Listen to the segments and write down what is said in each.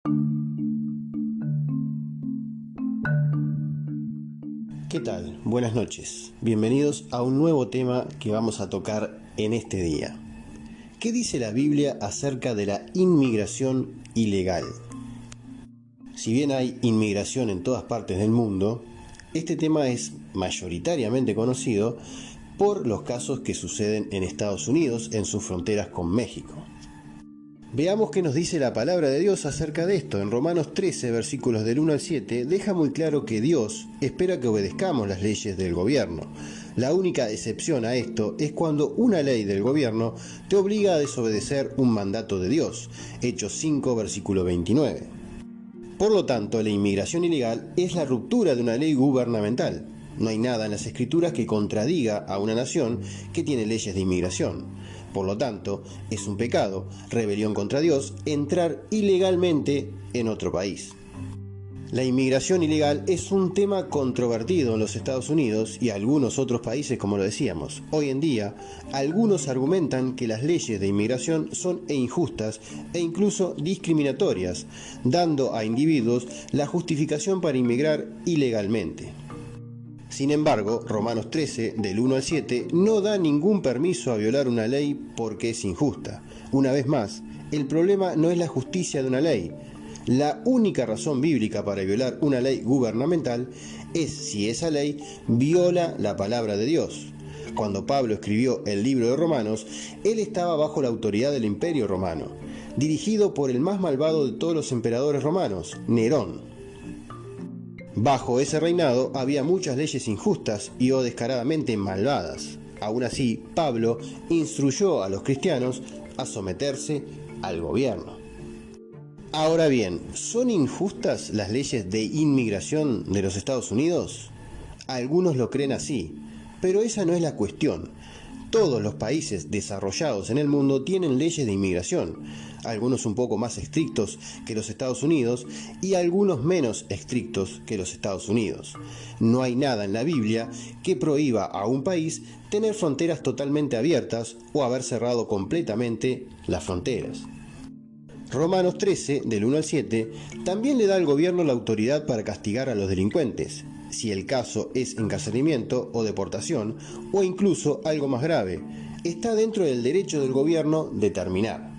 ¿Qué tal? Buenas noches. Bienvenidos a un nuevo tema que vamos a tocar en este día. ¿Qué dice la Biblia acerca de la inmigración ilegal? Si bien hay inmigración en todas partes del mundo, este tema es mayoritariamente conocido por los casos que suceden en Estados Unidos en sus fronteras con México. Veamos qué nos dice la palabra de Dios acerca de esto. En Romanos 13, versículos del 1 al 7, deja muy claro que Dios espera que obedezcamos las leyes del gobierno. La única excepción a esto es cuando una ley del gobierno te obliga a desobedecer un mandato de Dios. Hechos 5, versículo 29. Por lo tanto, la inmigración ilegal es la ruptura de una ley gubernamental. No hay nada en las Escrituras que contradiga a una nación que tiene leyes de inmigración. Por lo tanto, es un pecado, rebelión contra Dios, entrar ilegalmente en otro país. La inmigración ilegal es un tema controvertido en los Estados Unidos y algunos otros países, como lo decíamos. Hoy en día, algunos argumentan que las leyes de inmigración son injustas e incluso discriminatorias, dando a individuos la justificación para inmigrar ilegalmente. Sin embargo, Romanos 13, del 1 al 7, no da ningún permiso a violar una ley porque es injusta. Una vez más, el problema no es la justicia de una ley. La única razón bíblica para violar una ley gubernamental es si esa ley viola la palabra de Dios. Cuando Pablo escribió el libro de Romanos, él estaba bajo la autoridad del Imperio Romano, dirigido por el más malvado de todos los emperadores romanos, Nerón. Bajo ese reinado había muchas leyes injustas y o descaradamente malvadas. Aún así, Pablo instruyó a los cristianos a someterse al gobierno. Ahora bien, ¿son injustas las leyes de inmigración de los Estados Unidos? Algunos lo creen así, pero esa no es la cuestión. Todos los países desarrollados en el mundo tienen leyes de inmigración, algunos un poco más estrictos que los Estados Unidos y algunos menos estrictos que los Estados Unidos. No hay nada en la Biblia que prohíba a un país tener fronteras totalmente abiertas o haber cerrado completamente las fronteras. Romanos 13, del 1 al 7, también le da al gobierno la autoridad para castigar a los delincuentes, si el caso es encarcelamiento o deportación, o incluso algo más grave. Está dentro del derecho del gobierno determinar.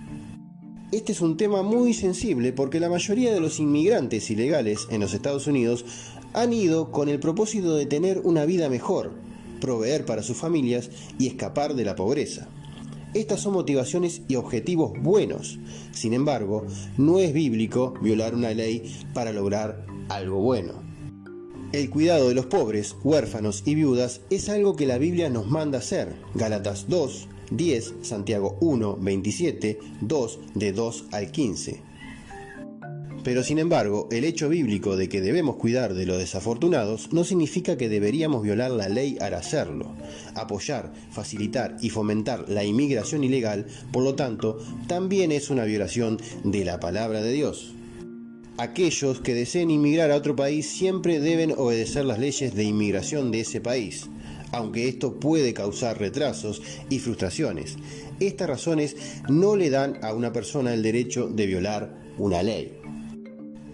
Este es un tema muy sensible porque la mayoría de los inmigrantes ilegales en los Estados Unidos han ido con el propósito de tener una vida mejor, proveer para sus familias y escapar de la pobreza. Estas son motivaciones y objetivos buenos. Sin embargo, no es bíblico violar una ley para lograr algo bueno. El cuidado de los pobres, huérfanos y viudas es algo que la Biblia nos manda hacer. Gálatas 2, 10, Santiago 1, 27, 2, de 2 al 15. Pero sin embargo, el hecho bíblico de que debemos cuidar de los desafortunados no significa que deberíamos violar la ley al hacerlo. Apoyar, facilitar y fomentar la inmigración ilegal, por lo tanto, también es una violación de la palabra de Dios. Aquellos que deseen inmigrar a otro país siempre deben obedecer las leyes de inmigración de ese país, aunque esto puede causar retrasos y frustraciones. Estas razones no le dan a una persona el derecho de violar una ley.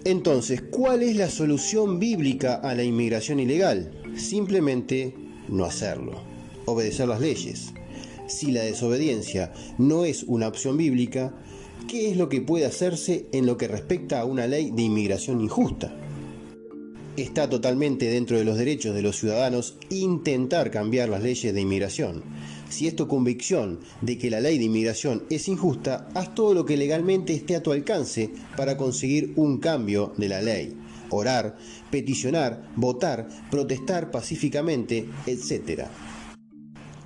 Entonces, ¿cuál es la solución bíblica a la inmigración ilegal? Simplemente no hacerlo, obedecer las leyes. Si la desobediencia no es una opción bíblica, ¿qué es lo que puede hacerse en lo que respecta a una ley de inmigración injusta? Está totalmente dentro de los derechos de los ciudadanos intentar cambiar las leyes de inmigración. Si es tu convicción de que la ley de inmigración es injusta, haz todo lo que legalmente esté a tu alcance para conseguir un cambio de la ley. Orar, peticionar, votar, protestar pacíficamente, etc.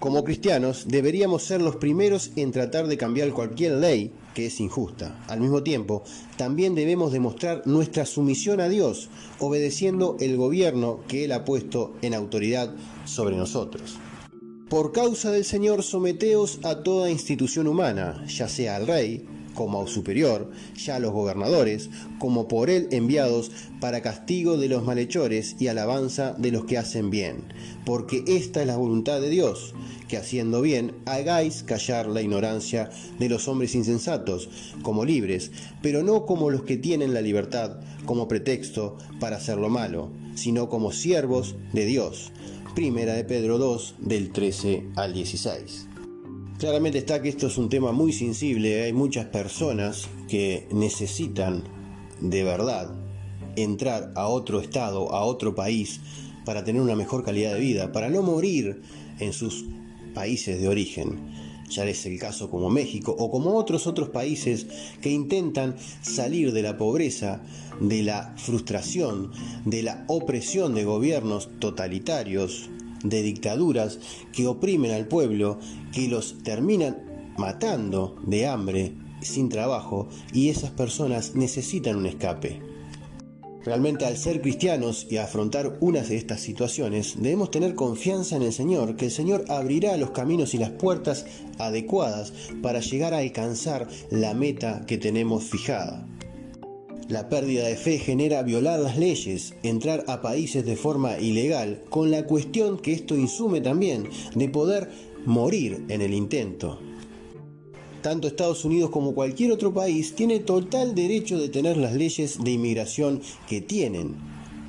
Como cristianos, deberíamos ser los primeros en tratar de cambiar cualquier ley que es injusta. Al mismo tiempo, también debemos demostrar nuestra sumisión a Dios, obedeciendo el gobierno que Él ha puesto en autoridad sobre nosotros. Por causa del Señor, someteos a toda institución humana, ya sea al rey, como superior, ya a los gobernadores, como por él enviados para castigo de los malhechores y alabanza de los que hacen bien. Porque esta es la voluntad de Dios, que haciendo bien hagáis callar la ignorancia de los hombres insensatos, como libres, pero no como los que tienen la libertad como pretexto para hacer lo malo, sino como siervos de Dios. Primera de Pedro 2, del 13 al 16. Claramente está que esto es un tema muy sensible. Hay muchas personas que necesitan de verdad entrar a otro estado, a otro país, para tener una mejor calidad de vida, para no morir en sus países de origen. Ya es el caso como México o como otros países que intentan salir de la pobreza, de la frustración, de la opresión de gobiernos totalitarios, de dictaduras que oprimen al pueblo, que los terminan matando de hambre, sin trabajo, y esas personas necesitan un escape. Realmente, al ser cristianos y afrontar una de estas situaciones, debemos tener confianza en el Señor, que el Señor abrirá los caminos y las puertas adecuadas para llegar a alcanzar la meta que tenemos fijada. La pérdida de fe genera violar las leyes, entrar a países de forma ilegal, con la cuestión que esto insume también de poder morir en el intento. Tanto Estados Unidos como cualquier otro país tiene total derecho de tener las leyes de inmigración que tienen.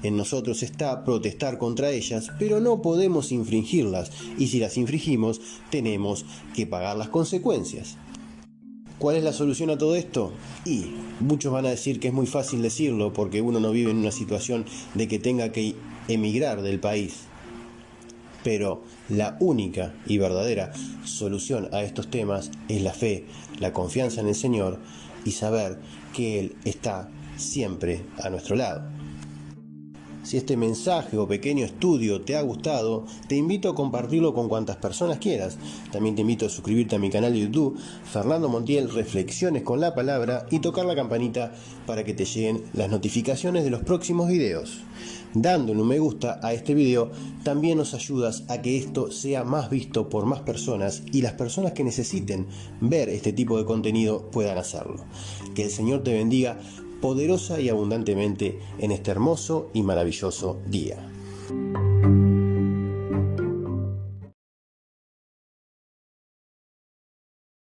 En nosotros está protestar contra ellas, pero no podemos infringirlas, y si las infringimos, tenemos que pagar las consecuencias. ¿Cuál es la solución a todo esto? Y muchos van a decir que es muy fácil decirlo porque uno no vive en una situación de que tenga que emigrar del país. Pero la única y verdadera solución a estos temas es la fe, la confianza en el Señor y saber que Él está siempre a nuestro lado. Si este mensaje o pequeño estudio te ha gustado, te invito a compartirlo con cuantas personas quieras. También te invito a suscribirte a mi canal de YouTube, Fernando Montiel, Reflexiones con la Palabra, y tocar la campanita para que te lleguen las notificaciones de los próximos videos. Dándole un me gusta a este video, también nos ayudas a que esto sea más visto por más personas y las personas que necesiten ver este tipo de contenido puedan hacerlo. Que el Señor te bendiga poderosa y abundantemente en este hermoso y maravilloso día.